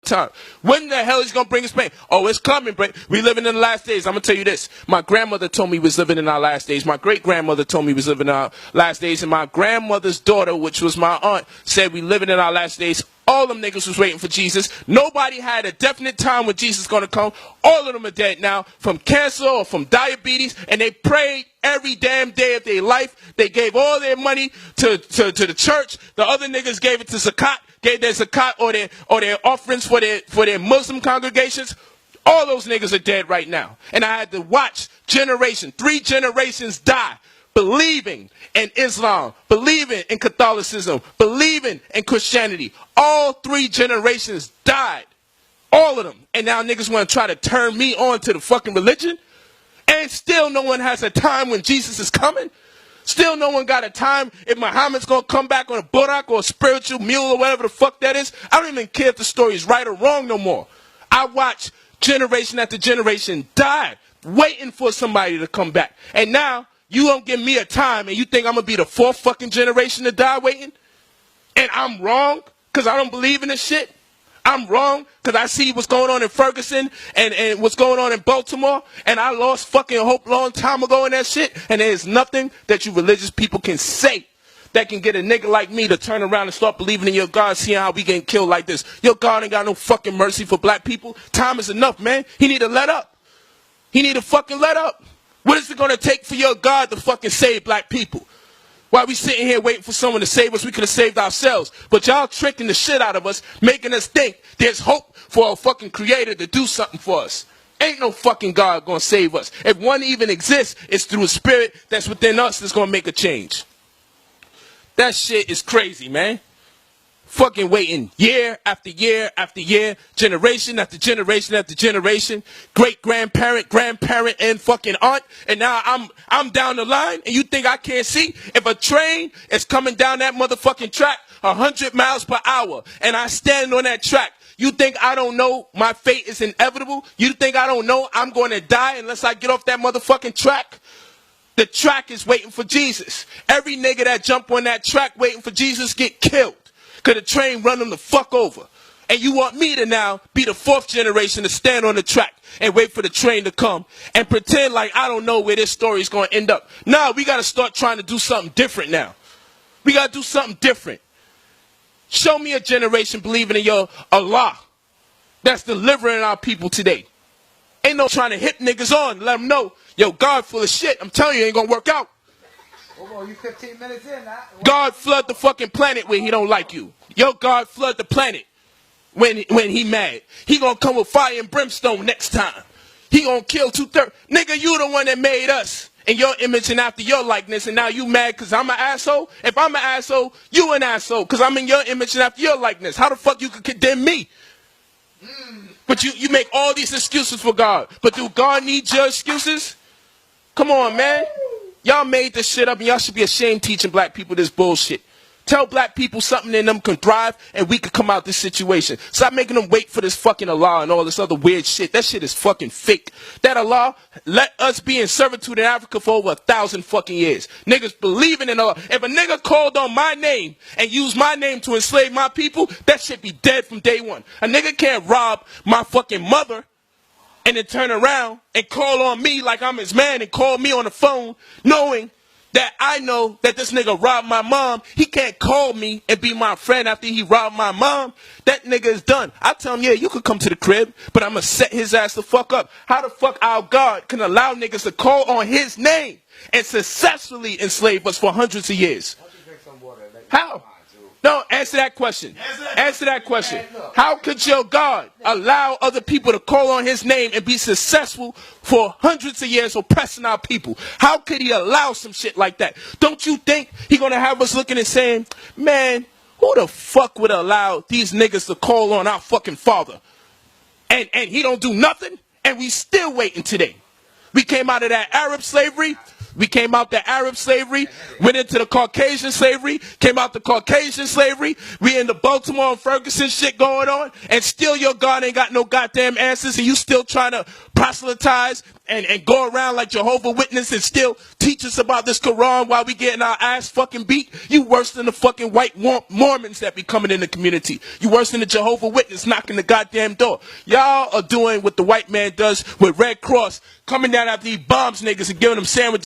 time. When the hell is he gonna bring his pain? Oh, it's coming, but we living in the last days. I'm gonna tell you this. My grandmother told me we was living in our last days. My great grandmother told me we was living in our last days. And my grandmother's daughter, which was my aunt, said we living in our last days. All them niggas was waiting for Jesus. Nobody had a definite time when Jesus gonna come. All of them are dead now from cancer or from diabetes, and they prayed every damn day of their life. They gave all their money to the church. The other niggas gave it to zakat, gave their zakat or their offerings for their Muslim congregations. All those niggas are dead right now. And I had to watch 3 generations die, believing in Islam, believing in Catholicism, believing in Christianity. All 3 generations died. All of them. And now niggas want to try to turn me on to the fucking religion. And still no one has a time when Jesus is coming. Still no one got a time if Muhammad's going to come back on a Burak or a spiritual mule or whatever the fuck that is. I don't even care if the story is right or wrong no more. I watch generation after generation die waiting for somebody to come back. And now you don't give me a time and you think I'm going to be the 4th fucking generation to die waiting? And I'm wrong because I don't believe in this shit? I'm wrong because I see what's going on in Ferguson and what's going on in Baltimore, and I lost fucking hope long time ago in that shit, and there's nothing that you religious people can say that can get a nigga like me to turn around and start believing in your God, seeing how we getting killed like this. Your God ain't got no fucking mercy for black people. Time is enough, man. He need to let up. He need to fucking let up. What is it going to take for your God to fucking save black people? While we sitting here waiting for someone to save us, we could have saved ourselves. But y'all tricking the shit out of us, making us think there's hope for a fucking creator to do something for us. Ain't no fucking God gonna save us. If one even exists, it's through a spirit that's within us that's gonna make a change. That shit is crazy, man. Fucking waiting year after year after year, generation after generation after generation, great-grandparent, grandparent, and fucking aunt, and now I'm down the line, and you think I can't see? If a train is coming down that motherfucking track 100 miles per hour, and I stand on that track, you think I don't know my fate is inevitable? You think I don't know I'm going to die unless I get off that motherfucking track? The track is waiting for Jesus. Every nigga that jump on that track waiting for Jesus get killed. Because the train run them the fuck over. And you want me to now be the 4th generation to stand on the track and wait for the train to come and pretend like I don't know where this story is going to end up. No, we got to start trying to do something different now. We got to do something different. Show me a generation believing in your Allah that's delivering our people today. Ain't no trying to hit niggas on, let them know, yo, God full of shit. I'm telling you, ain't going to work out. Oh, you 15 minutes in, huh? God flood the fucking planet when he don't like you. Yo, God flood the planet when he mad. He gonna come with fire and brimstone next time. He gonna kill 2/3. Nigga, you the one that made us in your image and after your likeness, and now you mad because I'm an asshole? If I'm an asshole, you an asshole because I'm in your image and after your likeness. How the fuck you could condemn me? But you make all these excuses for God. But do God need your excuses? Come on, man. Y'all made this shit up and y'all should be ashamed teaching black people this bullshit. Tell black people something in them can thrive and we could come out this situation. Stop making them wait for this fucking Allah and all this other weird shit. That shit is fucking fake. That Allah let us be in servitude in Africa for over 1,000 fucking years. Niggas believing in Allah. If a nigga called on my name and used my name to enslave my people, that shit be dead from day one. A nigga can't rob my fucking mother and then turn around and call on me like I'm his man and call me on the phone knowing that I know that this nigga robbed my mom. He can't call me and be my friend after he robbed my mom. That nigga is done. I tell him, yeah, you could come to the crib, but I'm going to set his ass the fuck up. How the fuck our God can allow niggas to call on his name and successfully enslave us for hundreds of years? How? No, answer that question. Answer that question. How could your God allow other people to call on his name and be successful for hundreds of years oppressing our people? How could he allow some shit like that? Don't you think he gonna have us looking and saying, man, who the fuck would allow these niggas to call on our fucking father? And he don't do nothing, and we still waiting today. We came out of that Arab slavery. We came out the Arab slavery, went into the Caucasian slavery, came out the Caucasian slavery. We in the Baltimore and Ferguson shit going on, and still your God ain't got no goddamn answers, and you still trying to proselytize and go around like Jehovah's Witness and still teach us about this Quran while we getting our ass fucking beat. You worse than the fucking white Mormons that be coming in the community. You worse than the Jehovah's Witness knocking the goddamn door. Y'all are doing what the white man does with Red Cross, coming down after these bombs niggas and giving them sandwiches